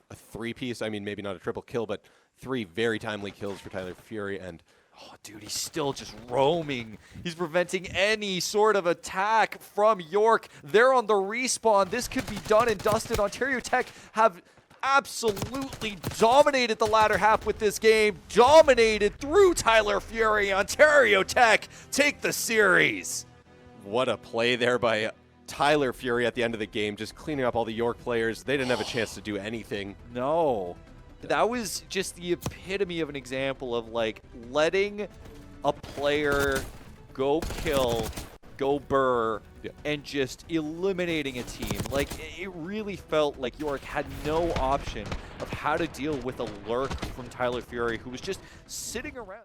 A three-piece, I mean, maybe not a triple kill, but 3 very timely kills for TylerFury, and oh, dude, he's still just roaming. He's preventing any sort of attack from York. They're on the respawn. This could be done and dusted. Ontario Tech have absolutely dominated the latter half with this game. Dominated through TylerFury. Ontario Tech take the series. what a play there by TylerFury at the end of the game, just cleaning up all the York players. They didn't have a chance to do anything. No. That was just the epitome of an example of, like, letting a player go kill, go burr, and just eliminating a team. Like, it really felt like York had no option of how to deal with a lurk from TylerFury, who was just sitting around.